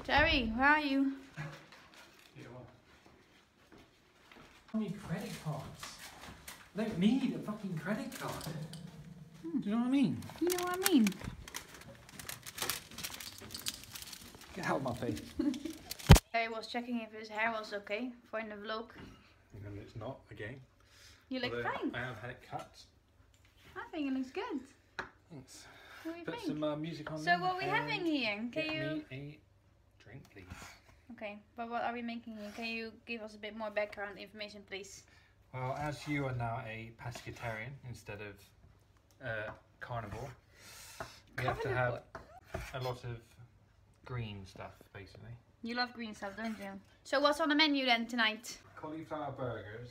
Jerry, where are you? Yeah, well. I need credit cards. I don't need a fucking credit card. Do you know what I mean? You know what I mean? Get out of my face. Jerry was checking if his hair was okay for in the vlog. And it's not, again. You look Although fine. I have had it cut. I think it looks good. Thanks. What do you Put think? some music on. So what are we having here? Can Get you? me a drink, please. Okay, but what are we making here? Can you give us a bit more background information, please? Well, as you are now a pescatarian instead of carnivore, we have to have a lot of green stuff, basically. You love green stuff, don't you? So what's on the menu then tonight? Cauliflower burgers.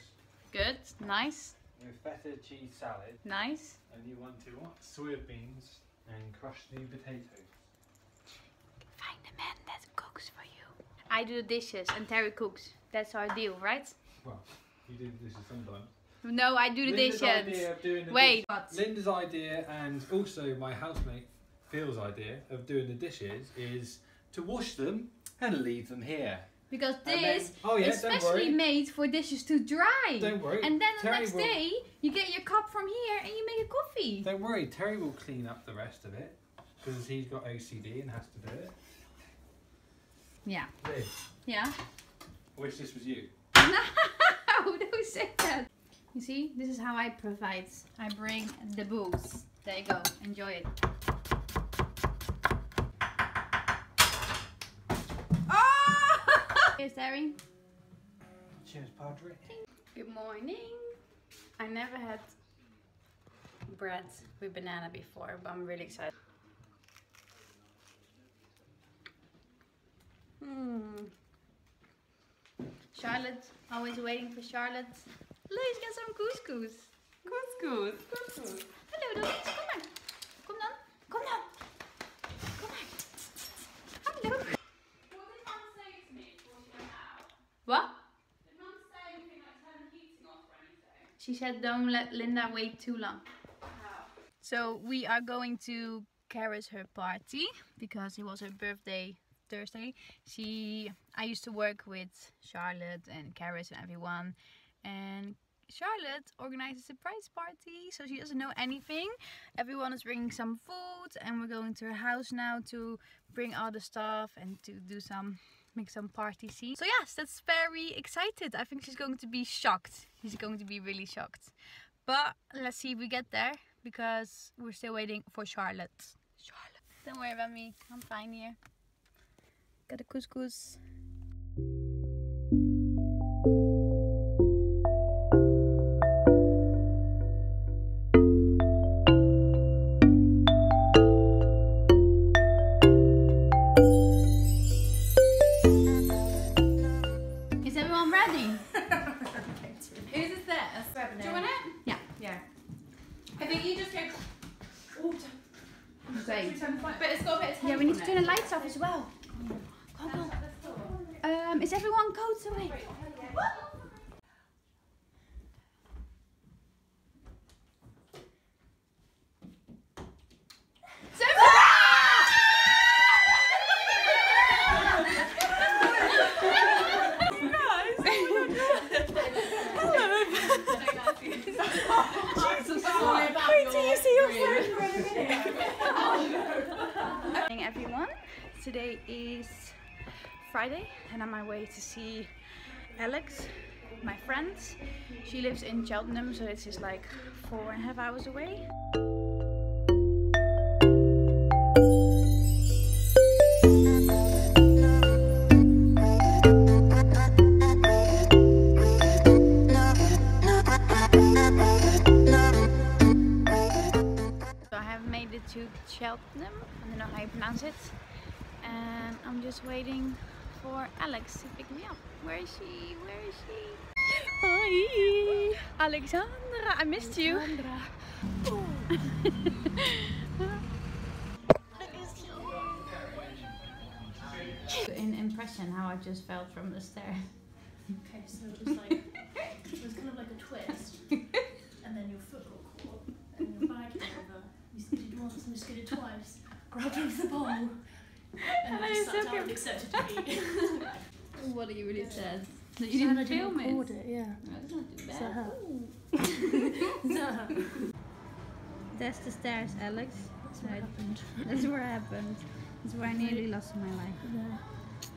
Good, nice, With feta cheese salad. nice. And you want to what? Soya beans and crushed new potatoes. Find a man that cooks for you. I do the dishes and Terry cooks. That's our deal, right? Well, you do this sometimes. No, I do the Linda's idea dishes. of doing the Wait. Linda's idea and also my housemate Phil's idea of doing the dishes is to wash them and leave them here. Because And this then- oh yeah, is don't specially worry. made for dishes to dry. Don't worry. And then the Terry next will- day, you get your cup from here and you make a coffee. Don't worry, Terry will clean up the rest of it because he's got OCD and has to do it. Yeah. Liz, Yeah. I wish this was you. No, don't say that. You see, this is how I provide. I bring the booze. There you go. Enjoy it. Oh! Cheers, Terry. Cheers, Padre. Good morning. I never had bread with banana before, but I'm really excited. Charlotte, always waiting for Charlotte. Let's get some couscous. Couscous. Couscous. Hello, Doris. Kom maar. Kom dan. Kom dan. Kom maar. Hallo. What did Mum say to me before she went out? What? Did Mum say anything like turn the heating off or anything? She said don't let Linda wait too long. Oh. So we are going to Kara's her party because it was her birthday Thursday. I used to work with Charlotte and Karis and everyone, and Charlotte organized a surprise party, so she doesn't know anything. Everyone is bringing some food, and we're going to her house now to bring all the stuff and to do make some party scene. So yes, that's very excited. I think she's going to be shocked. She's going to be really shocked. But let's see if we get there because we're still waiting for Charlotte. Charlotte, don't worry about me. I'm fine here. Got a couscous. Is everyone ready? Whose is this? Do you want it? Yeah. Yeah. I think you just go. Oh, Great. but it's got a bit of tape. Yeah, we need to on turn it. the lights off as well. Come on. Is everyone coats away? Morning everyone. Today is Friday and I'm on my way to see Alex, my friend. She lives in Cheltenham, so it's just like 4.5 hours away. To Cheltenham, I don't know how you pronounce it, and I'm just waiting for Alex to pick me up. Where is she? Where is she? Hi, Alexandra. I missed you. In impression, how I just felt from the stair. Okay, so just like it was kind of like a twist, and then your foot got caught, and your bag came over. You skidded once and you skidded twice. Grabbed onto the pole, And And I I just so sat down and accepted defeat. What are you really sad? That Sad you I didn't film it? record it, yeah. No, that's not too bad. Zaha. Ooh. Zaha. That's the stairs, Alex. That's what happened. That's where it happened. That's where I nearly lost my life.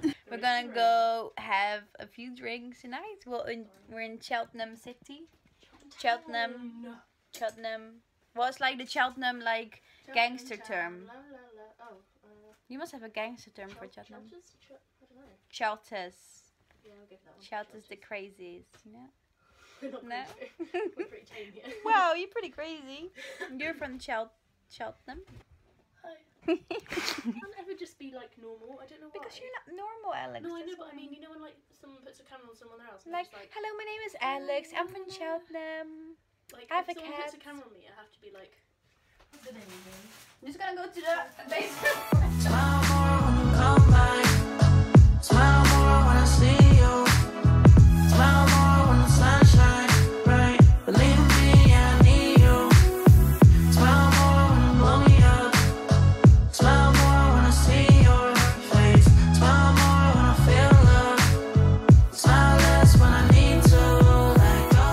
Yeah. We're gonna go have a few drinks tonight. We're in Cheltenham City. Cheltenham. Well, it's like the Cheltenham gangster term. You must have a gangster term for Cheltenham. Cheltes. Yeah, I'll give that one. Cheltes the crazies, you know? We're not No. crazy. We're pretty tame here. Well, you're pretty crazy. You're from Cheltenham. Hi. Can't ever just be like normal. I don't know why. Because you're not normal, Alex. No, I know, that's but I why. mean, you know when like someone puts a camera on someone else, and Like, it's like, hello, my name is Alex. I'm from Cheltenham. like I have if a someone puts a cat. camera on me, I have to be like, what's the name again? I'm just gonna go to the basement. Smile more when you come back. Smile more when I see you. Smile more when the sun shines bright. Believe me, I need you. Smile more when you blow me up. Smile more when I see your face. Smile more when I feel love. Smile less when I need to let go.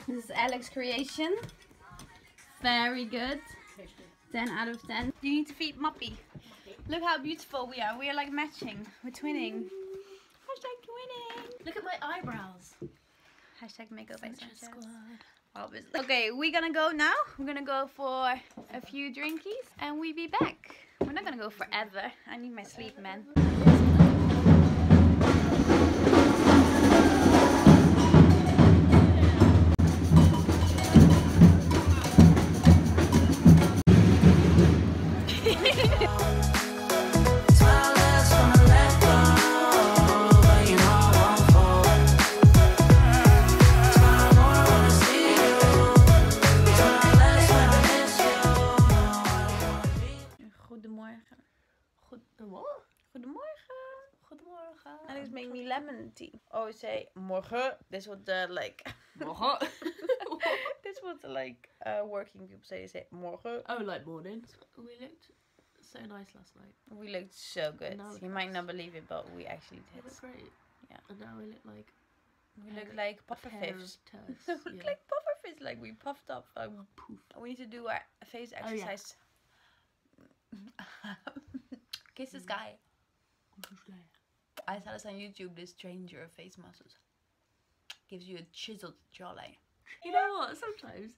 This is Alex's creation. Very good. 10 out of 10. You need to feed Moppy. Look how beautiful we are. We are like matching. We're twinning. Hashtag twinning. Look at my eyebrows. Hashtag Makeupbysanchez. Obviously. Okay, we're gonna go now. We're gonna go for a few drinkies and we'll be back. We're not gonna go forever. I need my sleep, man. Smile less when I let go. But you know I won't fall. Smile more when I see you. Smile less when I miss you. Goedemorgen. What? Goedemorgen. Goedemorgen. Alex make me lemon tea. Always say morgen. This is what the this is what the working people say. They say morgen. Oh, like morning. We looked so nice last night. We looked so good. Now You might not believe it, but we actually We did. look great. Yeah. And now we look like We look like a puffer pair of fish. toes. We look Yeah. like puffer fish, like we puffed up. Poof. We need to do our face Oh, yeah. exercise. Kiss the sky. I saw this on YouTube. This trains your face muscles. Gives you a chiseled jawline. You know what? Sometimes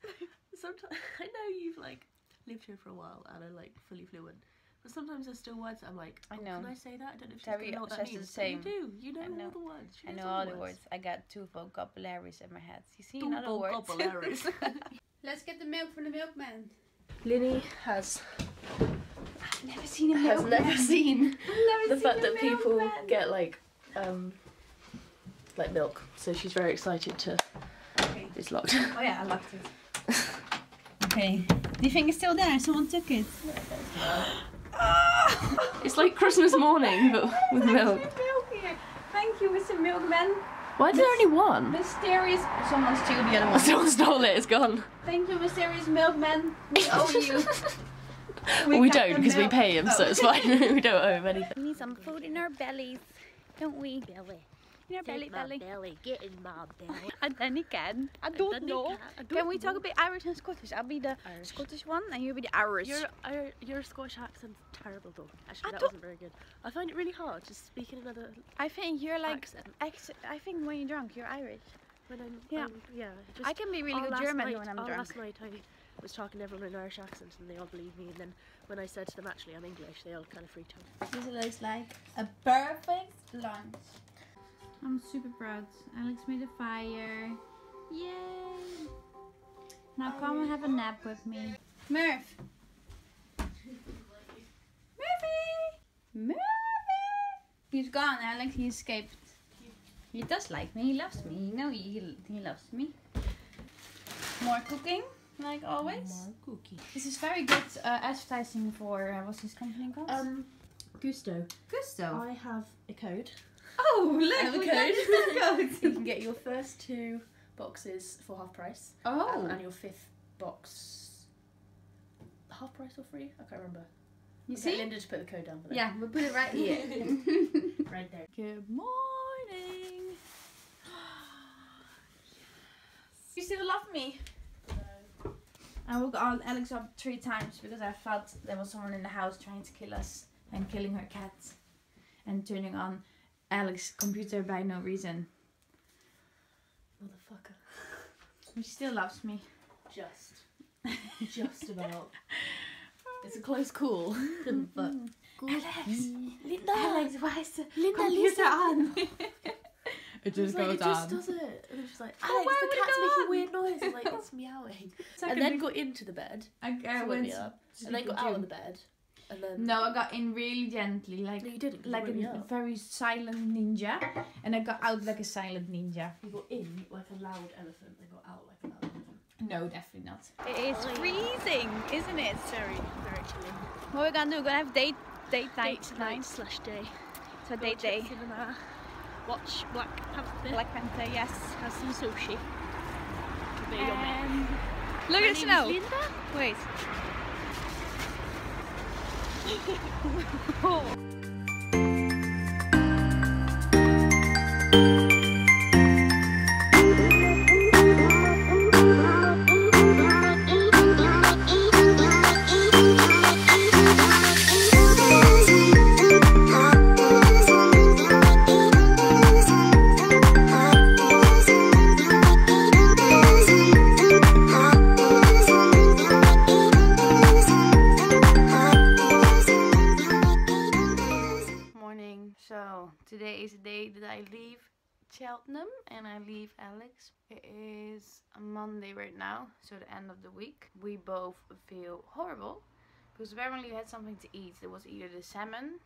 I know you've like lived here for a while and are like fully fluent, but sometimes there's still words that I'm like, I oh, know. can I say that? I don't know if she's Terry gonna know what that says the means. But same. you do. You know, I know. all the words. She I knows know all the words. I got 2 vocabularies in my head. You see Two another word. vocabularies. Let's get the milk from the milkman. Linny has Never seen a milkman. never seen Never the seen fact a that people milkman. get like milk, so she's very excited to. Okay. It's locked. Oh yeah, I locked it. Okay. Do you think it's still there? Someone took it. It's like Christmas morning, but with milk. Milk here. Thank you, Mr. Milkman. Why is there only one? Mysterious. Someone stole the other one. Someone stole it. It's gone. Thank you, Mysterious Milkman. We owe you. We got don't the because we milk. pay him, so Oh. it's fine. We don't owe him anything. We need some food in our bellies, don't we? Belly. In our belly, belly. Belly. Get in my belly. And then he can. I don't then he know. can. I Can don't we talk know. a bit Irish and Scottish? I'll be the Irish. Scottish one and you'll be the Irish. Your Scottish accent's terrible though. Actually, I that don't- wasn't very good. I find it really hard just speaking another I think you're like, accent. I think when you're drunk, you're Irish. When I'm, Yeah. yeah. Just, I can be really good last German night, when I'm all drunk. last night I was talking to everyone in Irish accent and they all believed me. And then when I said to them, actually, I'm English, they all kind of freaked out. This looks like a perfect lunch. I'm super proud. Alex made a fire. Yay! Now come and have a nap with me. Murph! Murphy! Murphy! He's gone, Alex. He escaped. He does like me. He loves me. You know he loves me. More cooking, like always. More cookie. This is very good advertising for, what's his company called? Gusto. Gusto. I have a code. Oh, look! I have a we code. got the You code. can get your first 2 boxes for half price. Oh. And your 5th box half price or free? I can't remember. You Okay, see? Linda just put the code down below. Yeah, we'll put it right here. Right there. Good morning. You still love me? I woke Alex up 3 times because I felt there was someone in the house trying to kill us and killing her cat and turning on Alex's computer by no reason. Motherfucker. But she still loves me. Just about. It's a close call, but Alex, Linda, Alex, why is the Linda, computer listen. on? It it's like, it just does it. And then she's like, Alex, why the would it cat's go making on? weird noise. I'm like, it's meowing. And then got into the bed. I to wake me up. And then got out of the bed. And then... No, I got in really gently, like No, you didn't. 'cause like you woke me a up. very silent ninja, and I got out like a silent ninja. You got in like a loud elephant and got out like a loud elephant. No, definitely not. It is freezing, isn't it? very, very chilly. What we're gonna do? We're gonna have date night Date tonight. night slash day. So Go date to the day. cinema. Watch Black Panther. Black Panther, yes. Have some sushi. Very yummy. And look My at the name is snow. Linda. Wait. Morning. So today is the day that I leave Cheltenham and I leave Alex. It is a Monday right now, so the end of the week. We both feel horrible because apparently we had something to eat. It was either the salmon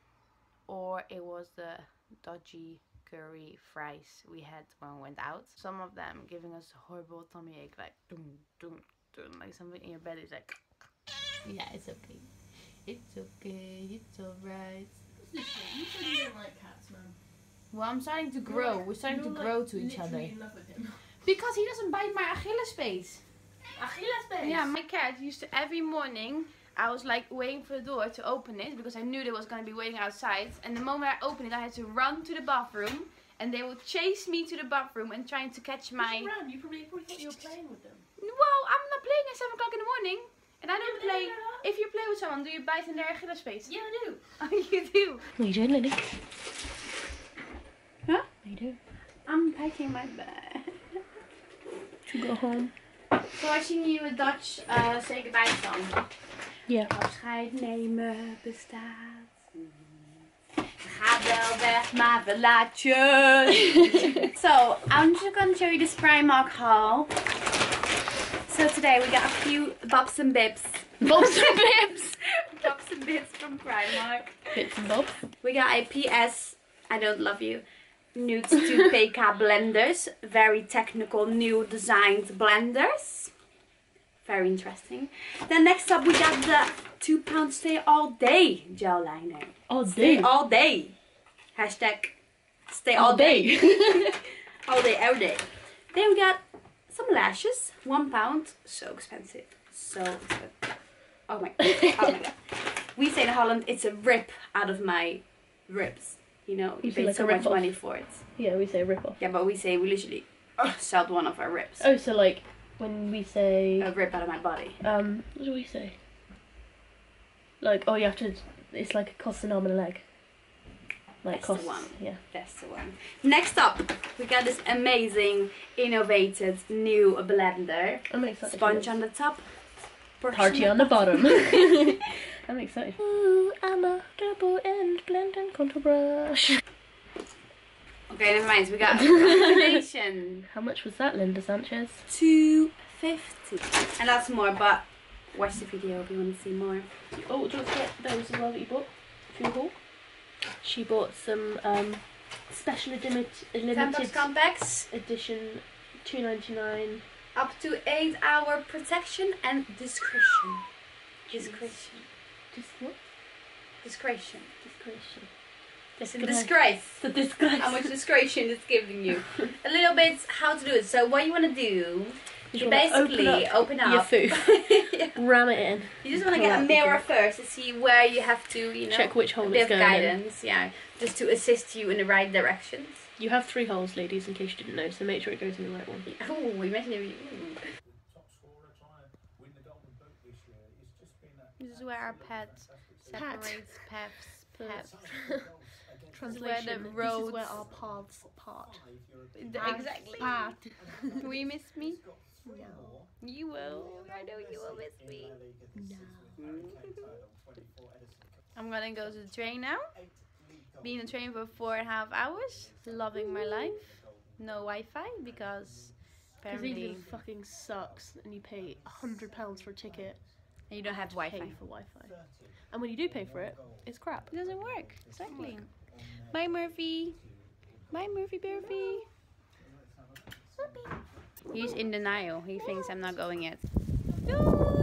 or it was the dodgy curry fries we had when we went out. Some of them giving us a horrible tummy ache, like dum, dum, dum, like something in your bed is like, yeah, it's okay. It's okay, it's alright. You said you didn't like cats, man. Well, I'm starting to grow. We're starting to grow to each other. In love with him. Because he doesn't bite my Achilles space. Achilles Yeah, my cat used to every morning. I was like waiting for the door to open it because I knew they was gonna be waiting outside. And the moment I opened it, I had to run to the bathroom, and they would chase me to the bathroom and trying to catch my. You ran. You probably thought you were playing with them. Well, I'm not playing at 7 o'clock in the morning, and I don't Yeah, play. yeah. If you play with someone, do you bite in their Achilles space? Yeah, I do. Oh, you do. What are you doing, Lindy? Huh? What are you doing? I'm packing my bag. To go home. So I zing you a Dutch say goodbye song. Ja. Afscheid nemen bestaat. Ga wel weg, maar verlaat je. So, I'm just going to show you this Primark haul. So today we got a few bobs and bibs. Bobs and bibs. Bobs and bibs from Primark. Bits and bobs. We got a PS, I don't love you, nude toothpaste blenders. Very technical, new designed blenders. Very interesting. Then next up we got the £2 stay all day gel liner. All Stay day. all day. Hashtag stay all day. All day, every day. Then we got some lashes. £1. So expensive. So expensive. Oh my god. Oh my god. We say in Holland it's a rip out of my ribs. You know, you You feel paid like so a much rip-off. money for it. Yeah, we say rip off. Yeah, but we say we literally sold one of our ribs. Oh, so like when we say A rip out of my body. what do we say? Like, oh, you have to. It's like it costs an arm and a leg. Like That's the costs. one. Yeah. That's the one. Next up, we got this amazing, innovative new blender. I'm excited. for Sponge this. on the top. Party on the bottom. I'm excited. Ooh, I'm a double end blend and contour brush. Okay, never mind. We got a combination. How much was that, Linda Sanchez? $2.50. And lots more, but watch the video if you want to see more. Oh, do you want to get those as well that you bought? For your haul? She bought some special limited compacts. edition, $2.99. Up to 8-hour protection and discretion. Discretion. Just what? Discretion. Discretion. It's a disgrace. The disgrace. How much discretion it's giving you. A little bit how to do it. So what you want to do You basically open up your food, yeah. ram it in. You just want to get a mirror first to see where you have to, you know, check which hole a bit it's of going guidance, yeah, just to assist you in the right directions. You have 3 holes, ladies, in case you didn't know, so make sure it goes in the right one. Oh, imagine if you... This is where our pet separates paths. Translation, roads... this is where our paths part. Exactly. Path. Will you miss me? No. You will. I know you will miss me. No. I'm gonna go to the train now. Being in the train for 4.5 hours. Loving my life. No Wi-Fi because apparently England fucking sucks and you pay £100 for a ticket. and you don't have Wi-Fi. Pay for Wi-Fi. And when you do pay for it, it's crap. It doesn't work. Exactly. Bye, Murphy. Bye, Murphy. He's in denial. He thinks I'm not going yet. No.